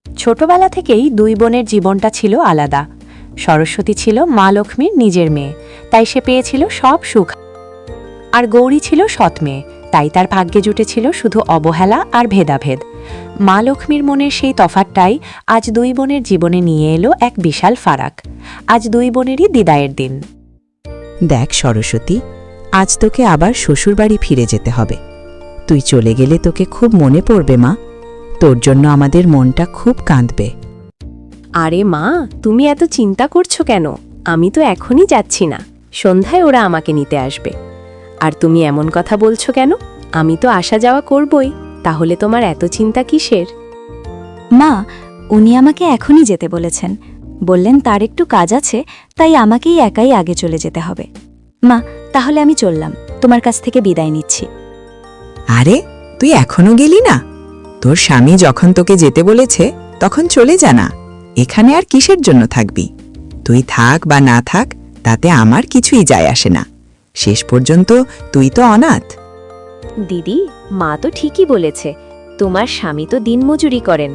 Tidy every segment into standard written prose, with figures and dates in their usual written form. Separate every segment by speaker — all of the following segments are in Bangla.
Speaker 1: ছোটবেলা থেকেই দুই বোনের জীবনটা ছিল আলাদা। সরস্বতী ছিল মা লক্ষ্মীর নিজের মেয়ে, তাই সে পেয়েছিল সব সুখ, আর গৌরী ছিল সৎ মেয়ে, তাই তার ভাগ্যে জুটেছিল শুধু অবহেলা আর ভেদাভেদ। মা লক্ষ্মীর মনের সেই তফাৎটাই আজ দুই বোনের জীবনে নিয়ে এলো এক বিশাল ফারাক। আজ দুই বোনেরই বিদায়ের দিন।
Speaker 2: দেখ সরস্বতী, আজ তোকে আবার শ্বশুরবাড়ি ফিরে যেতে হবে। তুই চলে গেলে তোকে খুব মনে পড়বে মা। তোর জন্য আমাদের মনটা খুব কাঁদবে।
Speaker 1: আরে মা, তুমি এত চিন্তা করছো কেন? আমি তো এখনই যাচ্ছি না, সন্ধ্যায় ওরা আমাকে নিতে আসবে। আর তুমি এমন কথা বলছো কেন? আমি তো আসা যাওয়া করবই, তাহলে তোমার এত চিন্তা কিসের?
Speaker 3: মা, উনি আমাকে এখনই যেতে বলেছেন। বললেন তার একটু কাজ আছে, তাই আমাকেই একাই আগে চলে যেতে হবে। মা, তাহলে আমি চললাম, তোমার কাছ থেকে বিদায় নিচ্ছি।
Speaker 2: আরে, তুই এখনো গেলি না? তোর স্বামী যখন তোকে যেতে বলেছে তখন চলে যা না। এখানে আর কিসের জন্য থাকবি? তুই থাক বা না থাক, তাতে আমার কিছুই যায় আসে না। শেষ পর্যন্ত তুই তো অনাথ।
Speaker 1: দিদি, মা তো ঠিকই বলেছে। তোমার স্বামী তো দিনমজুরি করেন,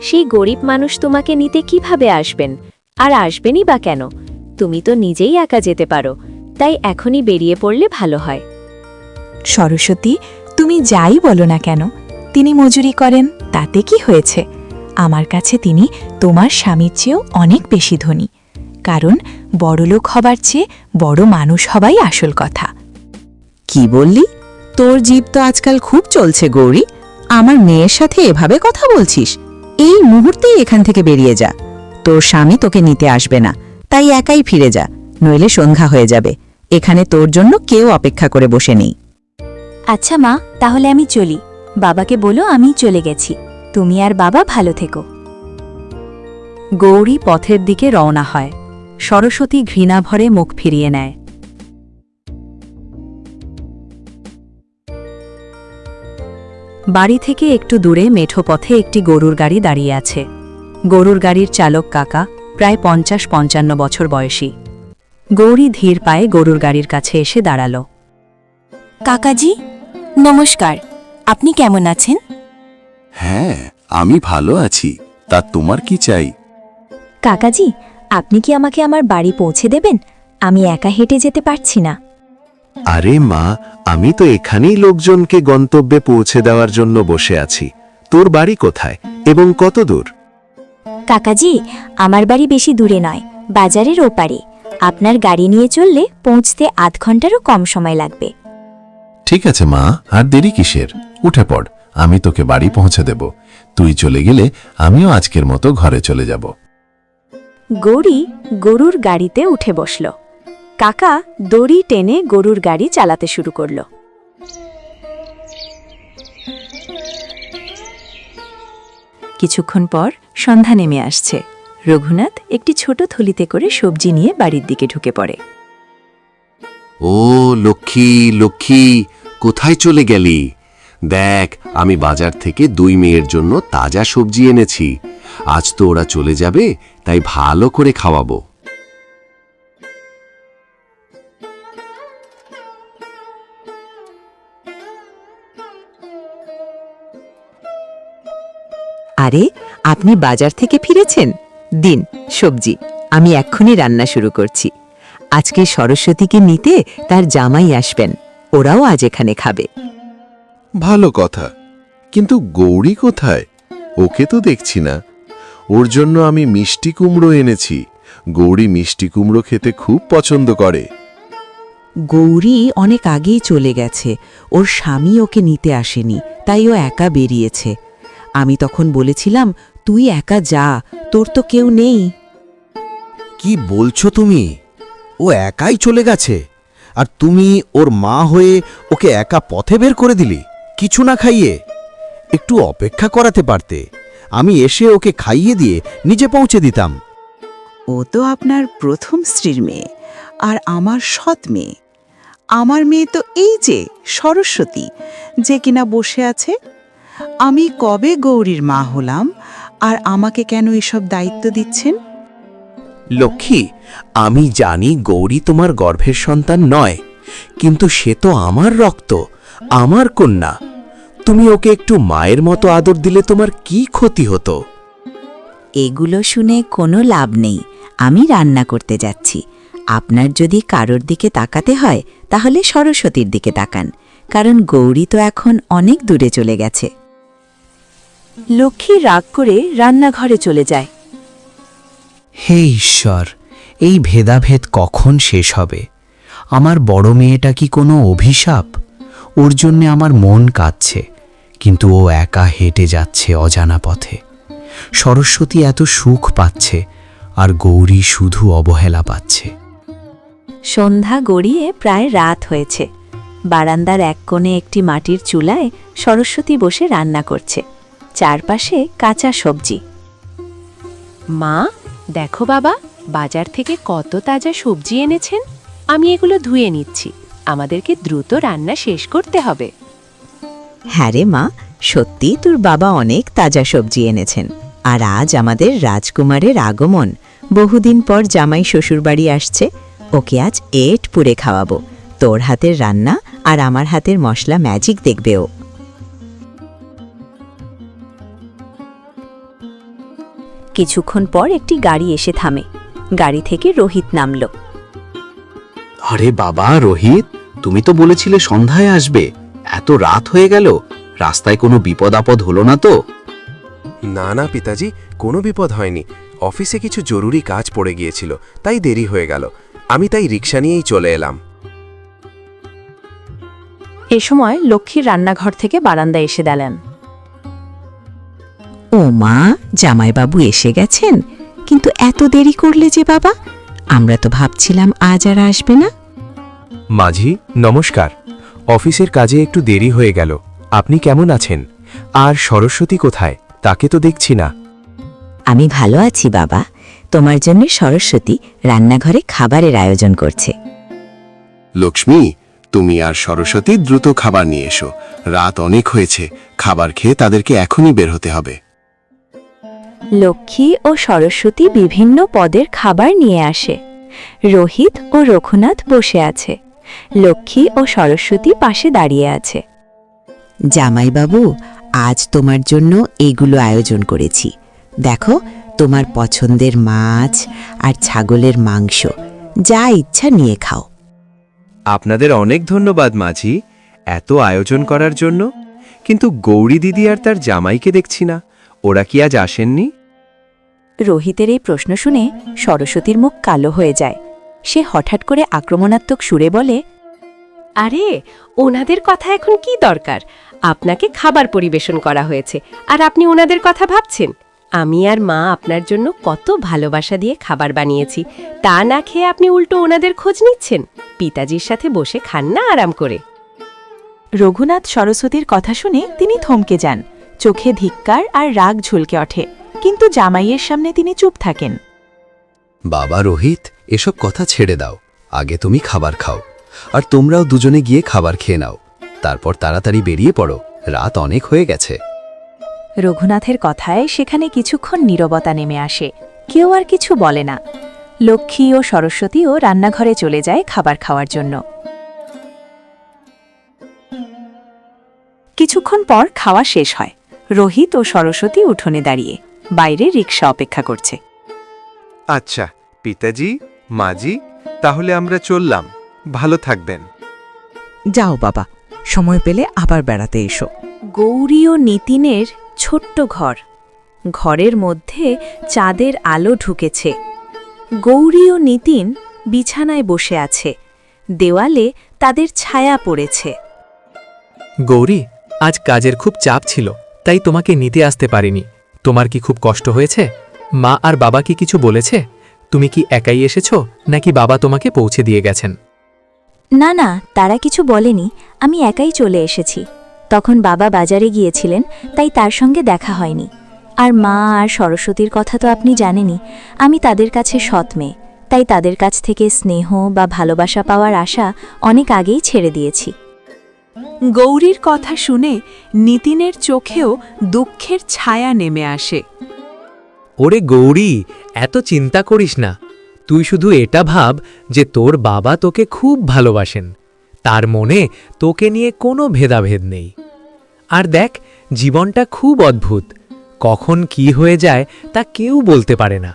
Speaker 1: সেই গরিব মানুষ তোমাকে নিতে কিভাবে আসবেন? আর আসবেনই বা কেন? তুমি তো নিজেই একা যেতে পারো, তাই এখনই বেরিয়ে পড়লে ভালো হয়।
Speaker 3: সরস্বতী, তুমি যাই বলো না কেন, তিনি মজুরি করেন, তাতে কি হয়েছে? আমার কাছে তিনি তোমার স্বামীর চেয়েও অনেক বেশি ধনী। কারণ বড়লোক হবার চেয়ে বড় মানুষ হবাই আসল কথা।
Speaker 2: কি বললি? তোর জীব তো আজকাল খুব চলছে গৌরী। আমার মেয়ের সাথে এভাবে কথা বলছিস? এই মুহূর্তেই এখান থেকে বেরিয়ে যা। তোর স্বামী তোকে নিতে আসবে না, তাই একাই ফিরে যা, নইলে সন্ধ্যা হয়ে যাবে। এখানে তোর জন্য কেউ অপেক্ষা করে বসে নেই।
Speaker 3: আচ্ছা মা, তাহলে আমি চলি। বাবাকে বলো আমি চলে গেছি। তুমি আর বাবা ভালো থেকো।
Speaker 1: গৌরী পথের দিকে রওনা হয়। সরস্বতী ঘৃণাভরে মুখ ফিরিয়ে নেয়। বাড়ি থেকে একটু দূরে মেঠো পথে একটি গরুর গাড়ি দাঁড়িয়ে আছে। গরুর গাড়ির চালক কাকা প্রায় ৫০-৫৫ বছর বয়সী। গৌরী ধীর পায়ে গরুর গাড়ির কাছে এসে দাঁড়াল।
Speaker 3: কাকাজি, নমস্কার। আপনি কেমন আছেন?
Speaker 4: হ্যাঁ, আমি ভালো আছি। তা তোমার কি চাই?
Speaker 3: কাকাজি, আপনি কি আমাকে আমার বাড়ি পৌঁছে দেবেন? আমি একা হেঁটে যেতে পারছি না।
Speaker 4: আরে মা, আমি তো এখানেই লোকজনকে গন্তব্যে পৌঁছে দেওয়ার জন্য বসে আছি। তোর বাড়ি কোথায় এবং কত দূর?
Speaker 3: কাকাজি, আমার বাড়ি বেশি দূরে নয়, বাজারের ওপারে। আপনার গাড়ি নিয়ে চললে পৌঁছতে আধ ঘন্টারও কম সময় লাগবে।
Speaker 4: ঠিক আছে মা, আর দেরি কিসের? উঠে পড়, আমি তোকে বাড়ি পৌঁছে দেব। তুই চলে গেলে আমিও আজকের মতো ঘরে চলে যাব।
Speaker 1: গৌরী গরুর গাড়িতে উঠে বসল। কাকা দড়ি টেনে গরুর গাড়ি চালাতে শুরু করল। কিছুক্ষণ পর সন্ধ্যা নেমে আসছে। রঘুনাথ একটি ছোট থলিতে করে সবজি নিয়ে বাড়ির দিকে ঢুকে পড়ে।
Speaker 4: ও লক্ষ্মী, লক্ষ্মী, কোথায় চলে গেলি? দেখ, আমি বাজার থেকে 2 মেয়ের জন্য তাজা সবজি এনেছি। আজ তো ওরা চলে যাবে, তাই ভালো করে খাওয়াবো।
Speaker 2: আরে, আপনি বাজার থেকে ফিরেছেন? দিন সবজি, আমি এক্ষুনি রান্না শুরু করছি। আজকে সরস্বতীকে নিতে তার জামাই আসবেন, ওরাও আজ এখানে খাবে।
Speaker 4: ভালো কথা, কিন্তু গৌরী কোথায়? ওকে তো দেখছি না। ওর জন্য আমি মিষ্টি কুমড়ো এনেছি। গৌরী মিষ্টি কুমড়ো খেতে খুব পছন্দ করে।
Speaker 2: গৌরী অনেক আগেই চলে গেছে, ওর স্বামী ওকে নিতে আসেনি, তাই ও একা বেরিয়েছে। আমি তখন বলেছিলাম তুই একা যা, তোর তো কেউ নেই।
Speaker 5: কি বলছো তুমি? ও একাই চলে গেছে, আর তুমি ওর মা হয়ে ওকে একা পথে বের করে দিলি, কিছু না খাইয়ে? একটু অপেক্ষা করাতে পারতে, আমি এসে ওকে খাইয়ে দিয়ে নিজে পৌঁছে দিতাম।
Speaker 6: ও তো আপনার প্রথম স্ত্রীর মেয়ে, আর আমার সৎ মেয়ে। আমার মেয়ে তো এই যে সরস্বতী, যে কিনা বসে আছে। আমি কবে গৌরীর মা হলাম, আর আমাকে কেন এসব দায়িত্ব দিচ্ছেন?
Speaker 5: লক্ষ্মী, আমি জানি গৌরী তোমার গর্ভের সন্তান নয়, কিন্তু সে তো আমার রক্ত, আমার কন্যা। তুমি ওকে একটু মায়ের মতো আদর দিলে তোমার কি ক্ষতি হতো?
Speaker 2: এগুলো শুনে কোনো লাভ নেই। আমি রান্না করতে যাচ্ছি। আপনার যদি কারোর দিকে তাকাতে হয় তাহলে সরস্বতীর দিকে তাকান, কারণ গৌরী তো এখন অনেক দূরে চলে গেছে।
Speaker 1: লক্ষ্মী রাগ করে রান্নাঘরে চলে যায়।
Speaker 7: হে ঈশ্বর, এই ভেদাভেদ কখন শেষ হবে? আমার বড় মেয়েটা কি কোনো অভিশাপ? ওর জন্যে আমার মন কাঁদছে, কিন্তু ও একা হেঁটে যাচ্ছে অজানা পথে। সরস্বতী এত সুখ পাচ্ছে আর গৌরী শুধু অবহেলা পাচ্ছে।
Speaker 1: সন্ধ্যা গড়িয়ে প্রায় রাত হয়েছে। বারান্দার এক কোণে একটি মাটির চুলায় সরস্বতী বসে রান্না করছে, চারপাশে কাঁচা সবজি। মা, দেখো বাবা, বাজার থেকে কত তাজা সবজি এনেছেন। আমি এগুলো ধুয়ে নিচ্ছি, আমাদেরকে দ্রুত রান্না শেষ করতে হবে।
Speaker 2: হ্যাঁ রে মা, সত্যি তোর বাবা অনেক তাজা সবজি এনেছেন। আর আজ আমাদের রাজকুমারের আগমন। বহুদিন পর জামাই শ্বশুরবাড়ি আসছে, ওকে আজ এট পুরে খাওয়াবো। তোর হাতের রান্না আর আমার হাতের মশলা ম্যাজিক দেখবে ও।
Speaker 1: কিছুক্ষণ পর একটি গাড়ি এসে থামে। গাড়ি থেকে রোহিত নামল।
Speaker 5: আরে বাবা রোহিত, তুমি তো বলেছিলে সন্ধ্যায় আসবে, এত রাত হয়ে গেল। রাস্তায় কোনো বিপদ আপদ হলো না তো?
Speaker 8: না না পিতাজি, কোনো বিপদ হয়নি। অফিসে কিছু জরুরি কাজ পড়ে গিয়েছিল, তাই দেরি হয়ে গেল। আমি তাই রিক্সা নিয়েই চলে এলাম।
Speaker 1: এ সময় লক্ষ্মীর রান্নাঘর থেকে বারান্দায় এসে দাঁড়ান।
Speaker 2: ও মা, জামাইবাবু এসে গেছেন? কিন্তু এত দেরি করলে যে বাবা? আমরা তো ভাবছিলাম আজ আর আসবে না।
Speaker 8: মাঝি নমস্কার, অফিসের কাজে একটু দেরি হয়ে গেল। আপনি কেমন আছেন? আর সরস্বতী কোথায়? তাকে তো দেখছি না।
Speaker 2: আমি ভালো আছি বাবা। তোমার জন্য সরস্বতী রান্নাঘরে খাবারের আয়োজন করছে।
Speaker 4: লক্ষ্মী, তুমি আর সরস্বতী দ্রুত খাবার নিয়ে এসো। রাত অনেক হয়েছে, খাবার খেয়ে তাদেরকে এখনই বের হতে হবে।
Speaker 1: লক্ষ্মী ও সরস্বতী বিভিন্ন পদের খাবার নিয়ে আসে। রোহিত ও রঘুনাথ বসে আছে। লক্ষ্মী ও সরস্বতী পাশে দাঁড়িয়ে আছে।
Speaker 2: জামাইবাবু, আজ তোমার জন্য এগুলো আয়োজন করেছি। দেখো, তোমার পছন্দের মাছ আর ছাগলের মাংস, যা ইচ্ছা নিয়ে খাও।
Speaker 8: আপনাদের অনেক ধন্যবাদ মাঝি, এত আয়োজন করার জন্য। কিন্তু গৌরী দিদি আর তার জামাইকে দেখছি না, ওরা কি আজ আসেননি?
Speaker 1: রোহিতের এই প্রশ্ন শুনে সরস্বতীর মুখ কালো হয়ে যায়। সে হঠাৎ করে আক্রমণাত্মক সুরে বলে, আরে, ওনাদের কথা এখন কি দরকার? আপনাকে খাবার পরিবেশন করা হয়েছে আর আপনি ওনাদের কথা ভাবছেন? আমি আর মা আপনার জন্য কত ভালোবাসা দিয়ে খাবার বানিয়েছি, তা না খেয়ে আপনি উল্টো ওনাদের খোঁজ নিচ্ছেন। পিতাজির সাথে বসে খান না আরাম করে। রঘুনাথ সরস্বতীর কথা শুনে তিনি থমকে যান। চোখে ধিক্কার আর রাগ ঝুলকে ওঠে, কিন্তু জামাইয়ের সামনে তিনি চুপ থাকেন।
Speaker 5: বাবা রোহিত, এসব কথা ছেড়ে দাও। আগে তুমি খাবার খাও, আর তোমরাও দুজনে গিয়ে খাবার খেয়ে নাও। তারপর তাড়াতাড়ি বেরিয়ে পড়ো, রাত অনেক হয়ে গেছে।
Speaker 1: রঘুনাথের কথায় সেখানে কিছুক্ষণ নীরবতা নেমে আসে। কেউ আর কিছু বলে না। লক্ষ্মী ও সরস্বতীও রান্নাঘরে চলে যায় খাবার খাওয়ার জন্য। কিছুক্ষণ পর খাওয়া শেষ হয়। রোহিত ও সরস্বতী উঠোনে দাঁড়িয়ে বাইরে রিক্সা অপেক্ষা করছে।
Speaker 8: আচ্ছা পিতাজি, মাঝি, তাহলে আমরা চললাম। ভালো থাকবেন।
Speaker 6: যাও বাবা, সময় পেলে আবার বেড়াতে এসো।
Speaker 1: গৌরী ও নিতিনের ছোট্ট ঘর। ঘরের মধ্যে চাঁদের আলো ঢুকেছে। গৌরী ও নিতিন বিছানায় বসে আছে। দেওয়ালে তাদের ছায়া পড়েছে।
Speaker 9: গৌরী, আজ কাজের খুব চাপ ছিল, তাই তোমাকে নিতে আসতে পারিনি। তোমার কি খুব কষ্ট হয়েছে? মা আর বাবা কি কিছু বলেছে? তুমি কি একাই এসেছো, নাকি বাবা তোমাকে পৌঁছে দিয়ে গেছেন?
Speaker 10: না না, তারা কিছু বলেনি। আমি একাই চলে এসেছি। তখন বাবা বাজারে গিয়েছিলেন, তাই তার সঙ্গে দেখা হয়নি। আর মা আর সরস্বতীর কথা তো আপনি জানেনই। আমি তাদের কাছে সৎ মেয়ে, তাই তাদের কাছ থেকে স্নেহ বা ভালোবাসা পাওয়ার আশা অনেক আগেই ছেড়ে দিয়েছি।
Speaker 3: গৌরীর কথা শুনে নিতিনের চোখেও দুঃখের ছায়া নেমে আসে।
Speaker 9: ওরে গৌরী, এত চিন্তা করিস না। তুই শুধু এটা ভাব যে তোর বাবা তোকে খুব ভালোবাসেন। তার মনে তোকে নিয়ে কোনো ভেদাভেদ নেই। আর দেখ, জীবনটা খুব অদ্ভুত, কখন কি হয়ে যায় তা কেউ বলতে পারে না।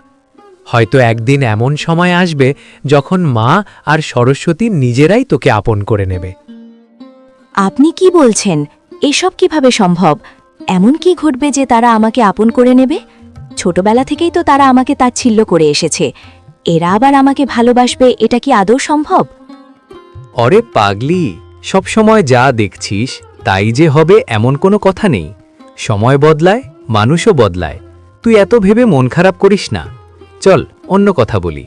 Speaker 9: হয়তো একদিন এমন সময় আসবে যখন মা আর সরস্বতী নিজেরাই তোকে আপন করে নেবে।
Speaker 10: আপনি কি বলছেন? এসব কিভাবে সম্ভব? এমন কি ঘটবে যে তারা আমাকে আপন করে নেবে? ছোটবেলা থেকেই তো তারা আমাকে তাচ্ছিল্য করে এসেছে, এরা আবার আমাকে ভালোবাসবে, এটা কি আদৌ সম্ভব?
Speaker 9: অরে পাগলি, সবসময় যা দেখছিস তাই যে হবে এমন কোনো কথা নেই। সময় বদলায়, মানুষও বদলায়। তুই এত ভেবে মন খারাপ করিস না। চল অন্য কথা বলি।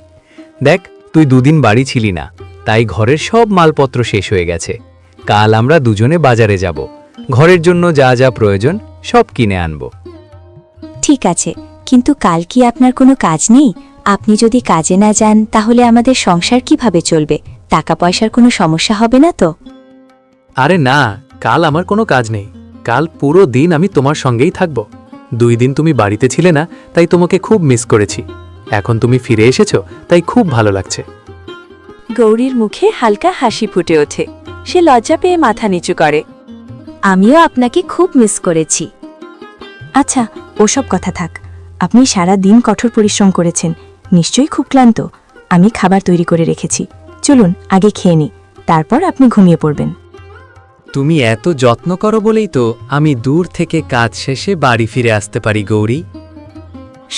Speaker 9: দেখ, তুই দুদিন বাড়ি ছিলি না, তাই ঘরের সব মালপত্র শেষ হয়ে গেছে। কাল আমরা দুজনে বাজারে যাব, ঘরের জন্য যা যা প্রয়োজন সব কিনে আনব।
Speaker 10: ঠিক আছে, কিন্তু কাল কি আপনার কোনো কাজ নেই? আপনি যদি কাজে না যান তাহলে আমাদের সংসার কিভাবে চলবে? টাকা পয়সার কোনো সমস্যা হবে না তো?
Speaker 9: আরে না, কাল আমার কোনো কাজ নেই। কাল পুরো দিন আমি তোমার সঙ্গেই থাকব। 2 দিন তুমি বাড়িতে ছিলে না, তাই তোমাকে খুব মিস করেছি। এখন তুমি ফিরে এসেছো, তাই খুব ভালো লাগছে।
Speaker 1: গৌরীর মুখে হালকা হাসি ফুটে ওঠে। সে লজ্জা পেয়ে মাথা নিচু করে।
Speaker 10: আমিও আপনাকে খুব মিস করেছি।
Speaker 3: আচ্ছা, ওসব কথা থাক। আপনি সারা দিন কঠোর পরিশ্রম করেছেন, নিশ্চয়ই খুব ক্লান্ত। আমি খাবার তৈরি করে রেখেছি, চলুন আগে খেয়ে নিই, তারপর আপনি ঘুমিয়ে পড়বেন।
Speaker 9: তুমি এত যত্ন করো বলেই তো আমি দূর থেকে কাজ শেষে বাড়ি ফিরে আসতে পারি গৌরী।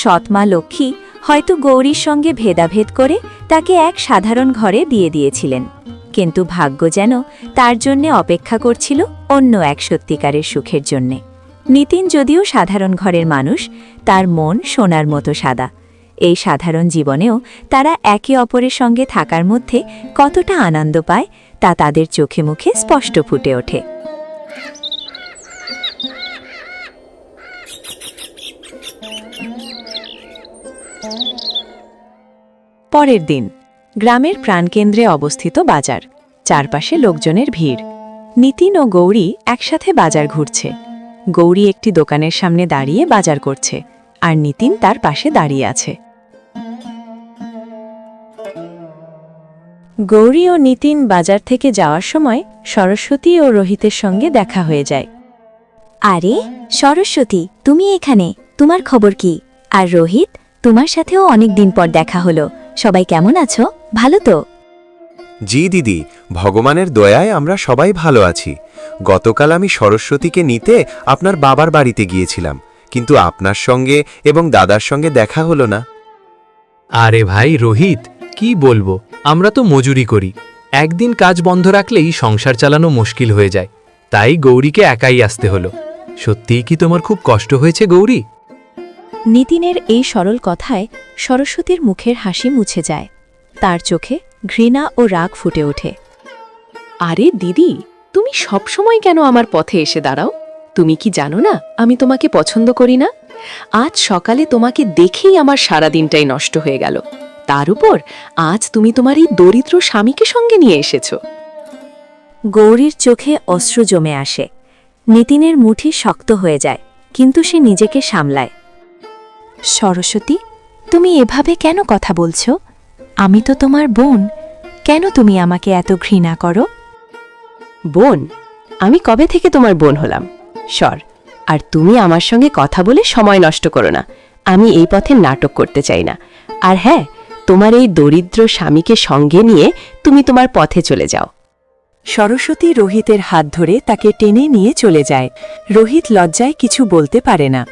Speaker 10: সৎমা লক্ষ্মী হয়তো গৌরীর সঙ্গে ভেদাভেদ করে তাকে এক সাধারণ ঘরে দিয়ে দিয়েছিলেন, কিন্তু ভাগ্য যেন তার জন্যে অপেক্ষা করছিল অন্য এক সত্যিকারের সুখের জন্যে। নিতিন যদিও সাধারণ ঘরের মানুষ, তার মন সোনার মতো সাদা। এই সাধারণ জীবনেও তারা একে অপরের সঙ্গে থাকার মধ্যে কতটা আনন্দ পায় তা তাদের চোখে মুখে স্পষ্ট ফুটে ওঠে।
Speaker 1: পরের দিন গ্রামের প্রাণকেন্দ্রে অবস্থিত বাজার, চারপাশে লোকজনের ভিড়। নিতিন ও গৌরী একসাথে বাজার ঘুরছে। গৌরী একটি দোকানের সামনে দাঁড়িয়ে বাজার করছে, আর নিতিন তার পাশে দাঁড়িয়ে আছে। গৌরী ও নিতিন বাজার থেকে যাওয়ার সময় সরস্বতী ও রোহিতের সঙ্গে দেখা হয়ে যায়।
Speaker 10: আরে সরস্বতী, তুমি এখানে, তোমার খবর কি? আর রোহিত, তোমার সাথেও অনেক দিন পর দেখা হলো। সবাই কেমন আছো? ভালো তো?
Speaker 8: জি দিদি, ভগবানের দয়ায় আমরা সবাই ভালো আছি। গতকাল আমি সরস্বতীকে নিতে আপনার বাবার বাড়িতে গিয়েছিলাম, কিন্তু আপনার সঙ্গে এবং দাদার সঙ্গে দেখা হলো না।
Speaker 9: আরে ভাই রোহিত, কি বলবো, আমরা তো মজুরি করি। একদিন কাজ বন্ধ রাখলেই সংসার চালানো মুশকিল হয়ে যায়, তাই গৌরীকে একাই আসতে হলো। সত্যিই কি তোমার খুব কষ্ট হয়েছে গৌরী?
Speaker 1: নিতিনের এই সরল কথায় সরস্বতীর মুখের হাসি মুছে যায়। তার চোখে ঘৃণা ও রাগ ফুটে ওঠে। আরে দিদি, তুমি সবসময় কেন আমার পথে এসে দাঁড়াও? তুমি কি জানো না আমি তোমাকে পছন্দ করি না? আজ সকালে তোমাকে দেখেই আমার সারা দিনটাই নষ্ট হয়ে গেল। তার উপর আজ তুমি তোমার এই দরিদ্র স্বামীকে সঙ্গে নিয়ে এসেছো।
Speaker 10: গৌরীর চোখে অশ্রু জমে আসে। নিতিনের মুঠি শক্ত হয়ে যায়, কিন্তু সে নিজেকে সামলায়।
Speaker 3: সরস্বতী, তুমি এভাবে কেন কথা বলছো? আমি তো তোমার বোন, কেন তুমি আমাকে এত ঘৃণা করো?
Speaker 1: বোন? আমি কবে থেকে তোমার বোন হলাম? সর, আর তুমি আমার সঙ্গে কথা বলে সময় নষ্ট করো না। আমি এই পথে নাটক করতে চাই না। আর হ্যাঁ, তোমার এই দরিদ্র স্বামীকে সঙ্গে নিয়ে তুমি তোমার পথে চলে যাও। সরস্বতী রোহিতের হাত ধরে তাকে টেনে নিয়ে চলে যায়। রোহিত লজ্জায় কিছু বলতে পারে না।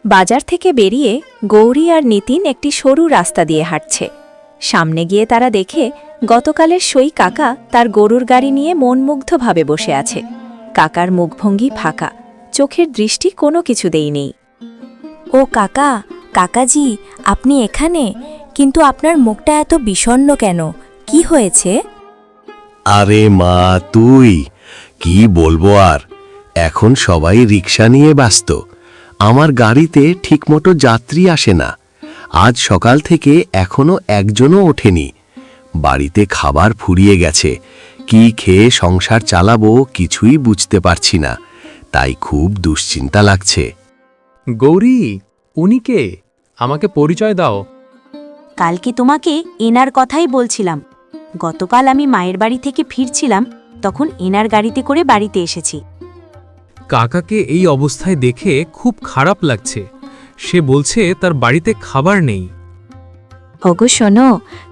Speaker 10: বাজার থেকে বেরিয়ে গৌরী আর নিতিন একটি সরু রাস্তা দিয়ে হাঁটছে। সামনে গিয়ে তারা দেখে গতকালের সই কাকা তার গরুর গাড়ি নিয়ে মনমুগ্ধভাবে বসে আছে। কাকার মুখভঙ্গি ফাঁকা, চোখের দৃষ্টি কোনো কিছুতেই নেই। ও কাকা, কাকাজি, আপনি এখানে? কিন্তু আপনার মুখটা এত বিষণ্ণ কেন? কি হয়েছে?
Speaker 4: আরে মা, তুই কি বলবো আর, এখন সবাই রিক্সা নিয়ে ব্যস্ত। আমার গাড়িতে ঠিকমতো যাত্রী আসে না। আজ সকাল থেকে এখনো একজনও ওঠেনি। বাড়িতে খাবার ফুরিয়ে গেছে, কি খেয়ে সংসার চালাবো কিছুই বুঝতে পারছি না, তাই খুব দুশ্চিন্তা লাগছে।
Speaker 9: গৌরী, উনি কে? আমাকে পরিচয় দাও।
Speaker 1: কালকে তোমাকে এনার কথাই বলছিলাম। গতকাল আমি মায়ের বাড়ি থেকে ফিরছিলাম, তখন এনার গাড়িতে করে বাড়িতে এসেছি।
Speaker 9: কাকাকে এই অবস্থায় দেখে খুব খারাপ লাগছে। সে বলছে তার বাড়িতে খাবার নেই।
Speaker 10: ওগো শোনো,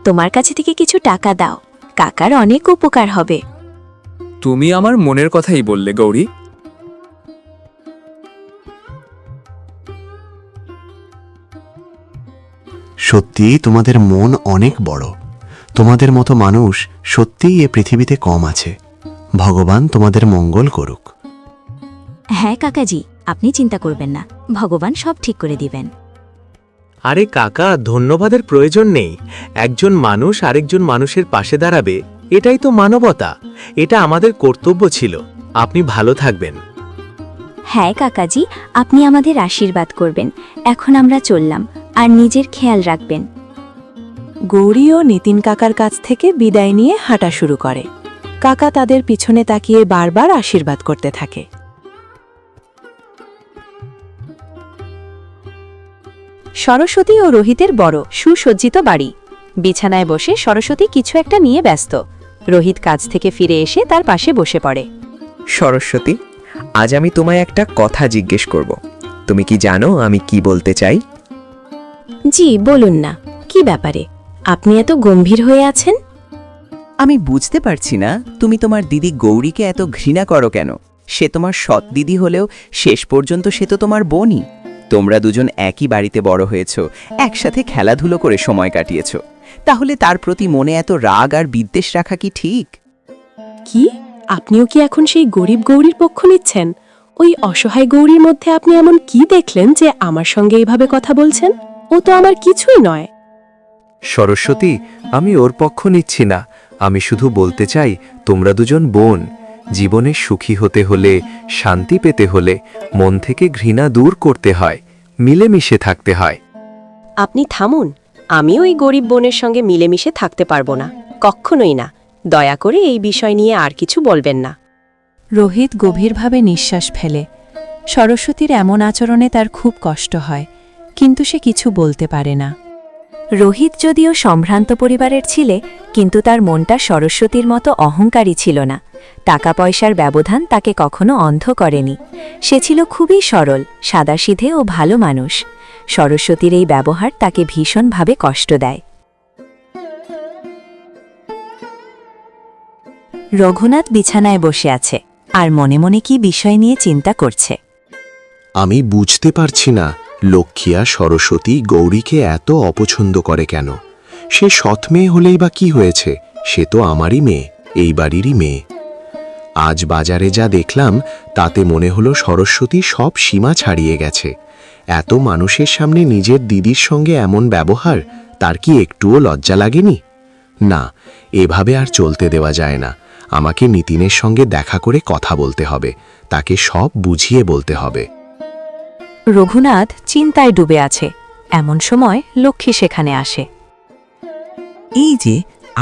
Speaker 10: তোমার কাছে থেকে কিছু টাকা দাও, কাকার অনেক উপকার হবে।
Speaker 9: তুমি আমার মনের কথাই বললে গৌরী।
Speaker 4: সত্যি তোমাদের মন অনেক বড়। তোমাদের মতো মানুষ সত্যিই এ পৃথিবীতে কম আছে। ভগবান তোমাদের মঙ্গল করুক।
Speaker 10: হ্যাঁ কাকাজি, আপনি চিন্তা করবেন না, ভগবান সব ঠিক করে দিবেন।
Speaker 8: আরে কাকা, ধন্যবাদের প্রয়োজন নেই। একজন মানুষ আরেকজন মানুষের পাশে দাঁড়াবে, এটাই তো মানবতা। এটা আমাদের কর্তব্য ছিল। আপনি ভালো থাকবেন।
Speaker 10: হ্যাঁ কাকাজি, আপনি আমাদের আশীর্বাদ করবেন। এখন আমরা চললাম, আর নিজের খেয়াল রাখবেন।
Speaker 1: গৌরী ও নিতিন কাকার কাছ থেকে বিদায় নিয়ে হাঁটা শুরু করে। কাকা তাদের পিছনে তাকিয়ে বারবার আশীর্বাদ করতে থাকে। সরস্বতী ও রোহিতের বড় সুসজ্জিত বাড়ি। বিছানায় বসে সরস্বতী কিছু একটা নিয়ে ব্যস্ত। রোহিত কাজ থেকে ফিরে এসে তার পাশে বসে পড়ে।
Speaker 11: সরস্বতী, আজ আমি তোমায় একটা কথা জিজ্ঞেস করব। তুমি কি জানো আমি কি বলতে চাই?
Speaker 1: জি বলুন না, কি ব্যাপারে আপনি এত গম্ভীর হয়ে আছেন?
Speaker 11: আমি বুঝতে পারছি না তুমি তোমার দিদি গৌরীকে এত ঘৃণা করো কেন। সে তোমার সৎ দিদি হলেও শেষ পর্যন্ত সে তো তোমার বোনই। তোমরা দুজন একই বাড়িতে বড় হয়েছো, একসাথে খেলাধুলো করে সময় কাটিয়েছো। তাহলে তার প্রতি মনে এত রাগ আর বিদ্বেষ রাখা কি ঠিক?
Speaker 1: কি আপনিও কি এখন সেই গরিব গৌরীর পক্ষ নিচ্ছেন? ওই অসহায় গৌরীর মধ্যে আপনি এমন কি দেখলেন যে আমার সঙ্গে এইভাবে কথা বলছেন? ও তো আমার কিছুই নয়।
Speaker 8: সরস্বতী, আমি ওর পক্ষ নিচ্ছি না। আমি শুধু বলতে চাই, তোমরা দুজন বোন। জীবনে সুখী হতে হলে, শান্তি পেতে হলে মন থেকে ঘৃণা দূর করতে হয়, মিলেমিশে থাকতে হয়।
Speaker 1: আপনি থামুন। আমি ওই গরিব বোনের সঙ্গে মিলেমিশে থাকতে পারবো না, কখনোই না। দয়া করে এই বিষয় নিয়ে আর কিছু বলবেন না। রোহিত গভীরভাবে নিঃশ্বাস ফেলে। সরস্বতীর এমন আচরণে তার খুব কষ্ট হয়, কিন্তু সে কিছু বলতে পারে না।
Speaker 10: রোহিত যদিও সম্ভ্রান্ত পরিবারের ছিলে, কিন্তু তার মনটা সরস্বতীর মতো অহংকারী ছিল না। টাকা পয়সার ব্যবধান তাকে কখনো অন্ধ করেনি। সে ছিল খুবই সরল, সাদাসিধে ও ভালো মানুষ। সরস্বতীর এই ব্যবহার তাকে ভীষণভাবে কষ্ট দেয়। রঘুনাথ বিছানায় বসে আছে, আর মনে মনে কি বিষয় নিয়ে চিন্তা করছে।
Speaker 4: আমি বুঝতে পারছি না লক্ষ্মী আর সরস্বতী গৌরীকে এত অপছন্দ করে কেন। সে সৎ মেয়ে হলেই বা কি হয়েছে? সে তো আমারই মেয়ে, এই বাড়িরই মেয়ে। আজ বাজারে যা দেখলাম তাতে মনে হলো সরস্বতী সব সীমা ছাড়িয়ে গেছে। এত মানুষের সামনে নিজের দিদির সঙ্গে এমন ব্যবহার, তার কি একটুও লজ্জা লাগেনি? না, এভাবে আর চলতে দেওয়া যায় না। আমাকে নিতিনের সঙ্গে দেখা করে কথা বলতে হবে, তাকে সব বুঝিয়ে বলতে হবে।
Speaker 1: রঘুনাথ চিন্তায় ডুবে আছে। এমন সময় লক্ষ্মী সেখানে আসে।
Speaker 2: এই যে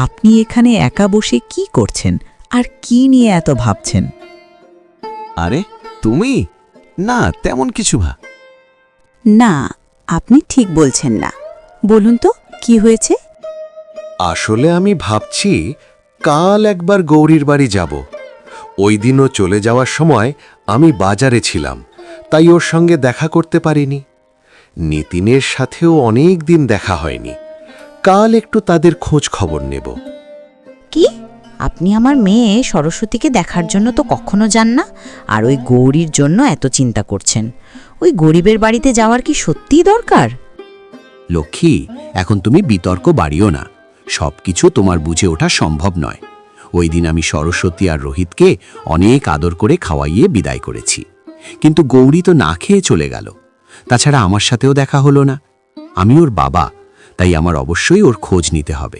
Speaker 2: আপনি এখানে একা বসে কি করছেন আর কি নিয়ে এত ভাবছেন?
Speaker 5: আরে তুমি? না, তেমন কিছু ভা।
Speaker 6: না, আপনি ঠিক বলছেন না। বলুন তো কি হয়েছে?
Speaker 4: আসলে আমি ভাবছি কাল একবার গৌরীর বাড়ি যাব। ওই দিনও চলে যাওয়ার সময় আমি বাজারে ছিলাম, তাই ওর সঙ্গে দেখা করতে পারিনি। নিতিনের সাথেও অনেক দিন দেখা হয়নি। কাল একটু তাদের খোঁজ খবর নেব।
Speaker 12: কি? আপনি আমার মেয়ে সরস্বতীকে দেখার জন্য তো কখনো যান না, আর ওই গৌরীর জন্য এত চিন্তা করছেন। ওই গরিবের বাড়িতে যাওয়ার কি সত্যিই দরকার?
Speaker 5: লক্ষ্মী, এখন তুমি বিতর্ক বাড়িও না। সবকিছু তোমার বুঝে ওঠা সম্ভব নয়। ওই দিন আমি সরস্বতী আর রোহিতকে অনেক আদর করে খাওয়াইয়ে বিদায় করেছি, কিন্তু গৌরী তো না খেয়ে চলে গেল। তাছাড়া আমার সাথেও দেখা হলো না। আমি ওর বাবা, তাই আমার অবশ্যই ওর খোঁজ নিতে হবে।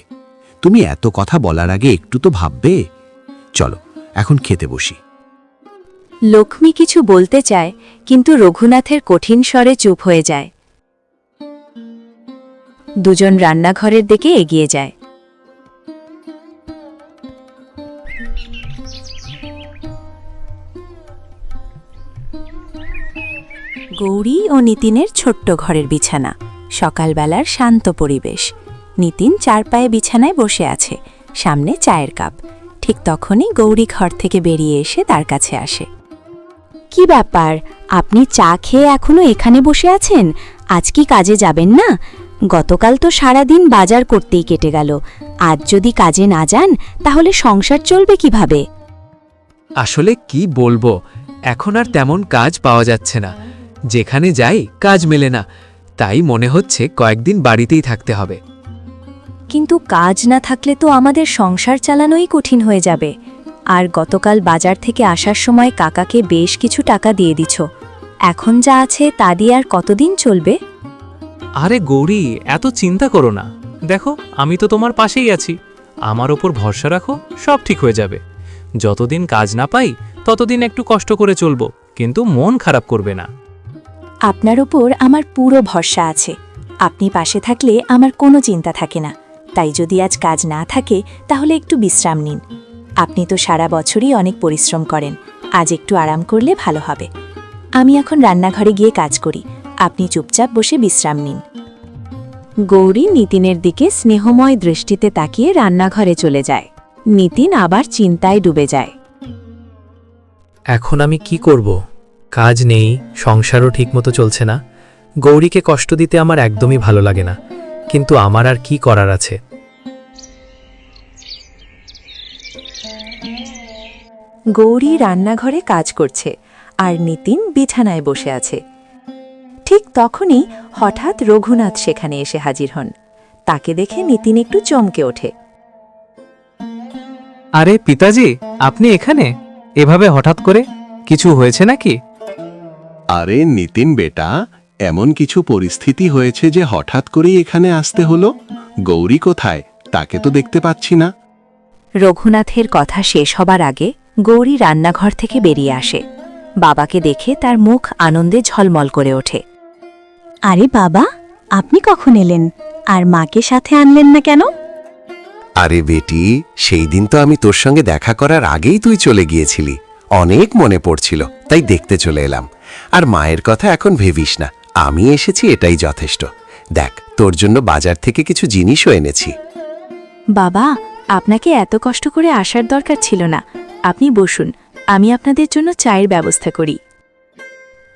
Speaker 5: তুমি এত কথা বলার আগে একটু তো ভাববে। চলো এখন খেতে বসি।
Speaker 1: লক্ষ্মী কিছু বলতে চায়, কিন্তু রঘুনাথের কঠিন স্বরে চুপ হয়ে যায়। দুজন রান্নাঘরের দিকে এগিয়ে যায়। গৌরী ও নিতিনের ছোট্ট ঘরের বিছানা।
Speaker 3: সকালবেলার শান্ত পরিবেশ। নিতিন চারপায়ে বিছানায় বসে আছে, সামনে চায়ের কাপ। ঠিক তখনই গৌরী ঘর থেকে বেরিয়ে এসে তার কাছে আসে।
Speaker 10: কি ব্যাপার, আপনি চা খেয়ে এখনো এখানে বসে আছেন? আজ কি কাজে যাবেন না? গতকাল তো সারা দিন বাজার করতেই কেটে গেল। আজ যদি কাজে না যান তাহলে সংসার চলবে কিভাবে?
Speaker 9: আসলে কি বলবো, এখন আর তেমন কাজ পাওয়া যাচ্ছে না। যেখানে যাই কাজ মেলে না, তাই মনে হচ্ছে কয়েকদিন বাড়িতেই থাকতে হবে।
Speaker 10: কিন্তু কাজ না থাকলে তো আমাদের সংসার চালানোই কঠিন হয়ে যাবে। আর গতকাল বাজার থেকে আসার সময় কাকাকে বেশ কিছু টাকা দিয়ে দিছ। এখন যা আছে তা দিয়ে আর কতদিন চলবে?
Speaker 9: আরে গৌরী, এত চিন্তা করো না। দেখো, আমি তো তোমার পাশেই আছি। আমার ওপর ভরসা রাখো, সব ঠিক হয়ে যাবে। যতদিন কাজ না পাই ততদিন একটু কষ্ট করে চলবো, কিন্তু মন খারাপ করবে না।
Speaker 3: আপনার উপর আমার পুরো ভরসা আছে। আপনি পাশে থাকলে আমার কোনো চিন্তা থাকে না। তাই যদি আজ কাজ না থাকে তাহলে একটু বিশ্রাম নিন। আপনি তো সারা বছরই অনেক পরিশ্রম করেন, আজ একটু আরাম করলে ভালো হবে। আমি এখন রান্নাঘরে গিয়ে কাজ করি, আপনি চুপচাপ বসে বিশ্রাম নিন। গৌরী নিতিনের দিকে স্নেহময় দৃষ্টিতে তাকিয়ে রান্নাঘরে চলে যায়। নিতিন আবার চিন্তায় ডুবে যায়।
Speaker 9: এখন আমি কি করব? কাজ নেই, সংসারও ঠিকমতো চলছে না। গৌরীকে কষ্ট দিতে আমার একদমই ভালো লাগে না, কিন্তু আমার আর কি করার আছে?
Speaker 3: গৌরী রান্নাঘরে কাজ করছে আর নিতিন বিছানায় বসে আছে। ঠিক তখনই হঠাৎ রঘুনাথ সেখানে এসে হাজির হন। তাকে দেখে নিতিন একটু চমকে ওঠে।
Speaker 9: আরে পিতাজি, আপনি এখানে এভাবে হঠাৎ করে? কিছু হয়েছে নাকি?
Speaker 4: আরে নিতিন বেটা, এমন কিছু পরিস্থিতি হয়েছে যে হঠাৎ করেই এখানে আসতে হলো। গৌরী কোথায়? তাকে তো দেখতে পাচ্ছি না।
Speaker 3: রঘুনাথের কথা শেষ হবার আগে গৌরী রান্নাঘর থেকে বেরিয়ে আসে। বাবাকে দেখে তার মুখ আনন্দে ঝলমল করে ওঠে।
Speaker 10: আরে বাবা, আপনি কখন এলেন? আর মাকে সাথে আনলেন না কেন?
Speaker 4: আরে বেটি, সেই দিন তো আমি তোর সঙ্গে দেখা করার আগেই তুই চলে গিয়েছিলি। অনেক মনে পড়ছিল, তাই দেখতে চলে এলাম। আর মায়ের কথা এখন ভেবিস না, আমি এসেছি এটাই যথেষ্ট। দেখ, তোর জন্য বাজার থেকে কিছু জিনিসও এনেছি।
Speaker 3: বাবা, আপনাকে এত কষ্ট করে আসার দরকার ছিল না। আপনি বসুন, আমি আপনাদের জন্য চায়ের ব্যবস্থা করি।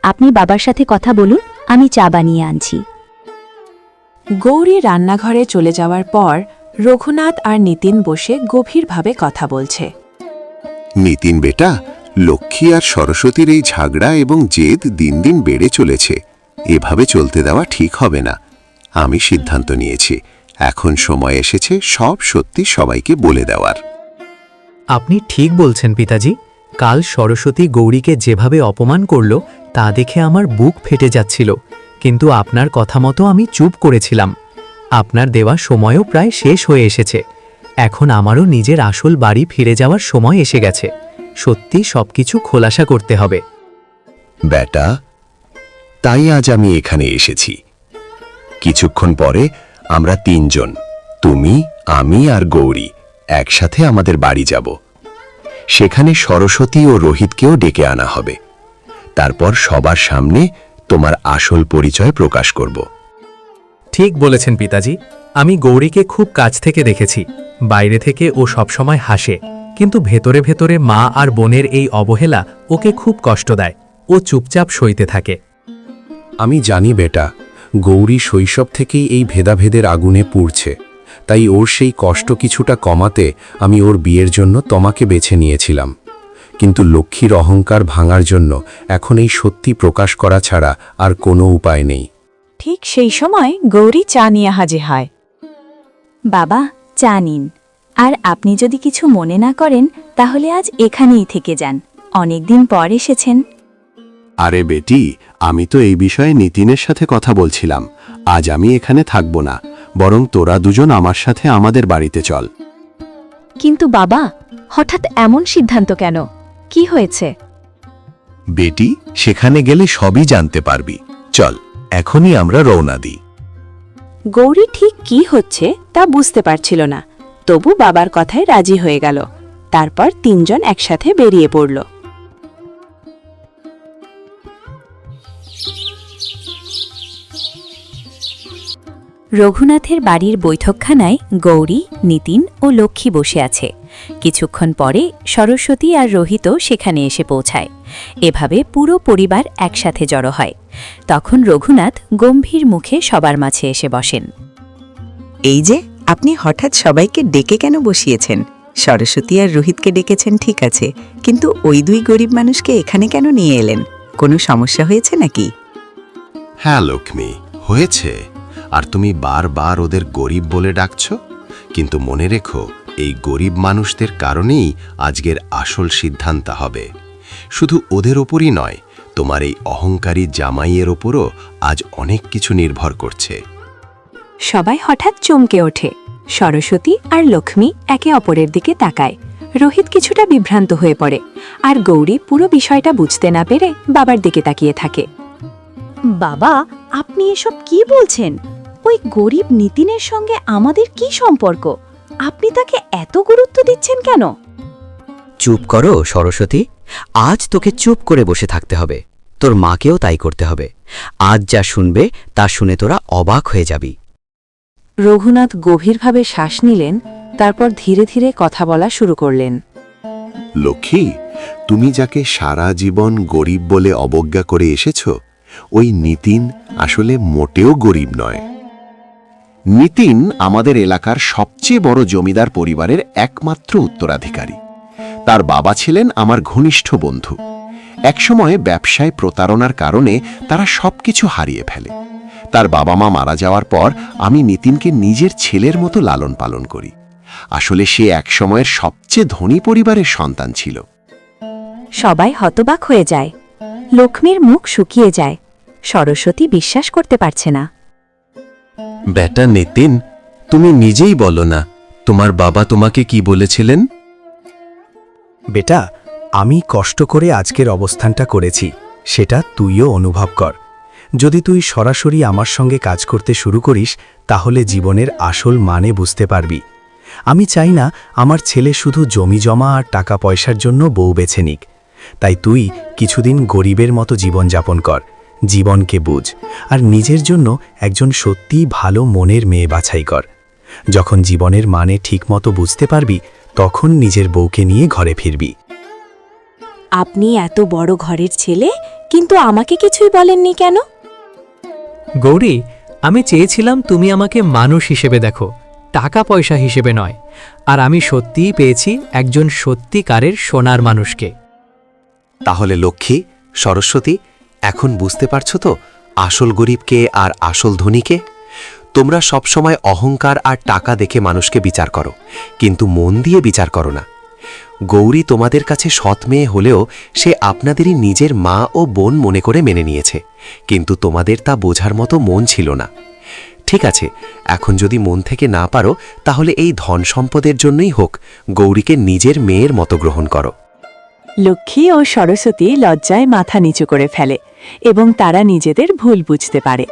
Speaker 10: আপনি বাবার সাথে কথা বলুন, আমি চা বানিয়ে আনছি।
Speaker 3: গৌরী রান্নাঘরে চলে যাওয়ার পর রঘুনাথ আর নিতিন বসে গভীরভাবে কথা বলছে।
Speaker 4: নিতিন বেটা, লক্ষ্মী আর সরস্বতীর এই ঝগড়া এবং জেদ দিন দিন বেড়ে চলেছে। এভাবে চলতে দেওয়া ঠিক হবে না। আমি সিদ্ধান্ত নিয়েছি, এখন সময় এসেছে সব সত্যি সবাইকে বলে দেওয়ার।
Speaker 9: আপনি ঠিক বলছেন পিতাজি। কাল সরস্বতী গৌরীকে যেভাবে অপমান করল তা দেখে আমার বুক ফেটে যাচ্ছিল, কিন্তু আপনার কথা মতো আমি চুপ করেছিলাম। আপনার দেওয়া সময়ও প্রায় শেষ হয়ে এসেছে। এখন আমারও নিজের আসল বাড়ি ফিরে যাওয়ার সময় এসে গেছে। সত্যি সবকিছু খোলাসা করতে হবে।
Speaker 4: বেটা, তাই আজ আমি এখানে এসেছি। কিছুক্ষণ পরে আমরা তিনজন, তুমি, আমি আর গৌরী, একসাথে আমাদের বাড়ি যাব। সেখানে সরস্বতী ও রোহিতকেও ডেকে আনা হবে। তারপর সবার সামনে তোমার আসল পরিচয় প্রকাশ করব।
Speaker 9: ঠিক বলেছেন পিতাজি। আমি গৌরীকে খুব কাছ থেকে দেখেছি। বাইরে থেকে ও সবসময় হাসে, কিন্তু ভেতরে ভেতরে মা আর বোনের এই অবহেলা ওকে খুব কষ্ট দেয়। ও চুপচাপ সইতে থাকে।
Speaker 4: আমি জানি বেটা, গৌরী শৈশব থেকেই এই ভেদাভেদের আগুনে পুড়ছে। তাই ওর সেই কষ্ট কিছুটা কমাতে আমি ওর বিয়ের জন্য তোমাকে বেছে নিয়েছিলাম। কিন্তু লক্ষ্মীর অহংকার ভাঙার জন্য এখন এই সত্যি প্রকাশ করা ছাড়া আর কোনো উপায় নেই।
Speaker 3: ঠিক সেই সময় গৌরী চা নিয়ে হাজির হয়।
Speaker 10: বাবা, চা নিন। আর আপনি যদি কিছু মনে না করেন তাহলে আজ এখানেই থেকে যান। অনেকদিন পর এসেছেন।
Speaker 4: আরে বেটি, আমি তো এই বিষয়ে নিতিনের সাথে কথা বলছিলাম। আজ আমি এখানে থাকব না, বরং তোরা দুজন আমার সাথে আমাদের বাড়িতে চল।
Speaker 3: কিন্তু বাবা, হঠাৎ এমন সিদ্ধান্ত কেন? কি হয়েছে?
Speaker 4: বেটি, সেখানে গেলে সবই জানতে পারবি। চল, এখনই আমরা রওনা দিই।
Speaker 3: গৌরী ঠিক কি হচ্ছে তা বুঝতে পারছিল না, তবু বাবার কথায় রাজি হয়ে গেল। তারপর তিনজন একসাথে বেরিয়ে পড়ল।
Speaker 10: রঘুনাথের বাড়ির বৈঠকখানায় গৌরী, নিতিন ও লক্ষ্মী বসে আছে। কিছুক্ষণ পরে সরস্বতী আর রোহিত সেখানে এসে পৌঁছায়। এভাবে পুরো পরিবার একসাথে জড়ো হয়। তখন রঘুনাথ গম্ভীর মুখে সবার মাঝে এসে বসেন।
Speaker 3: এই যে আপনি হঠাৎ সবাইকে ডেকে কেন বসিয়েছেন? সরস্বতী আর রোহিতকে ডেকেছেন ঠিক আছে, কিন্তু ওই দুই গরিব মানুষকে এখানে কেন নিয়ে এলেন? কোনো সমস্যা হয়েছে নাকি?
Speaker 4: হ্যাঁ লক্ষ্মী, হয়েছে। আর তুমি বারবার ওদের গরিব বলে ডাকছ, কিন্তু মনে রেখো এই গরিব মানুষদের কারণেই আজকের আসল সিদ্ধান্ত হবে। শুধু ওদের ওপরই নয়, তোমার এই অহংকারী জামাইয়ের ওপরও আজ অনেক কিছু নির্ভর করছে।
Speaker 1: সবাই হঠাৎ চমকে ওঠে। সরস্বতী আর লক্ষ্মী একে অপরের দিকে তাকায়। রোহিত কিছুটা বিভ্রান্ত হয়ে পড়ে, আর গৌরী পুরো বিষয়টা বুঝতে না পেরে বাবার দিকে তাকিয়ে থাকে।
Speaker 10: বাবা, আপনি এসব কি বলছেন? ওই গরিব নিতিনের সঙ্গে আমাদের কি সম্পর্ক? আপনি তাকে এত গুরুত্ব দিচ্ছেন কেন?
Speaker 11: চুপ করো সরস্বতী, আজ তোকে চুপ করে বসে থাকতে হবে। তোর মাকেও তাই করতে হবে। আজ যা শুনবে তা শুনে তোরা অবাক হয়ে যাবি।
Speaker 1: রঘুনাথ গভীরভাবে শ্বাস নিলেন, তারপর ধীরে ধীরে কথা বলা শুরু করলেন।
Speaker 4: লক্ষ্মী, তুমি যাকে সারা জীবন গরিব বলে অবজ্ঞা করে এসেছ, ওই নিতিন আসলে মোটেও গরিব নয়। নিতিন আমাদের এলাকার সবচেয়ে বড় জমিদার পরিবারের একমাত্র উত্তরাধিকারী। তার বাবা ছিলেন আমার ঘনিষ্ঠ বন্ধু। একসময় ব্যবসায় প্রতারণার কারণে তারা সবকিছু হারিয়ে ফেলে। তার বাবা মা মারা যাওয়ার পর আমি নিতিনকে নিজের ছেলের মতো লালন পালন করি। আসলে সে একসময়ের সবচেয়ে ধনী পরিবারের সন্তান ছিল।
Speaker 1: সবাই হতবাক হয়ে যায়। লক্ষ্মীর মুখ শুকিয়ে যায়। সরস্বতী বিশ্বাস করতে পারছে না।
Speaker 4: বেটা নিতিন, তুমি নিজেই বলো না, তোমার বাবা তোমাকে কি বলেছিলেন?
Speaker 7: বেটা, আমি কষ্ট করে আজকের অবস্থানটা করেছি, সেটা তুইও অনুভব কর। যদি তুই সরাসরি আমার সঙ্গে কাজ করতে শুরু করিস, তাহলে জীবনের আসল মানে বুঝতে পারবি। আমি চাই না আমার ছেলে শুধু জমি জমা আর টাকা পয়সার জন্য বউ বেছে নিক। তাই তুই কিছুদিন গরিবের মতো জীবনযাপন কর, জীবনকে বুঝ, আর নিজের জন্য একজন সত্যিই ভালো মনের মেয়ে বাছাই কর। যখন জীবনের মানে ঠিকমতো বুঝতে পারবি, তখন নিজের বউকে নিয়ে ঘরে ফিরবি।
Speaker 1: আপনি এত বড় ঘরের ছেলে, কিন্তু আমাকে কিছুই বলেননি কেন?
Speaker 9: গৌরী, আমি চেয়েছিলাম তুমি আমাকে মানুষ হিসেবে দেখো, টাকা পয়সা হিসেবে নয়। আর আমি সত্যিই পেয়েছি একজন সত্যিকারের সোনার মানুষকে।
Speaker 8: তাহলে লক্ষ্মী, সরস্বতী, এখন বুঝতে পারছো তো আসল গরিবকে আর আসল ধনীকে? তোমরা সবসময় অহংকার আর টাকা দেখে মানুষকে বিচার করো, কিন্তু মন দিয়ে বিচার করো না। গৌরী তোমাদের কাছে সৎ মেয়ে হলেও সে আপনাদেরই নিজের মা ও বোন মনে করে মেনে নিয়েছে, কিন্তু তোমাদের তা বোঝার মতো মন ছিল না। ঠিক আছে, এখন যদি মন থেকে না পারো, তাহলে এই ধন সম্পদের জন্যই হোক গৌরীকে নিজের মেয়ের মতো গ্রহণ করো।
Speaker 1: লক্ষ্মী ও সরস্বতী লজ্জায় মাথা নিচু করে ফেলে এবং তারা নিজেদের ভুল বুঝতে পারে।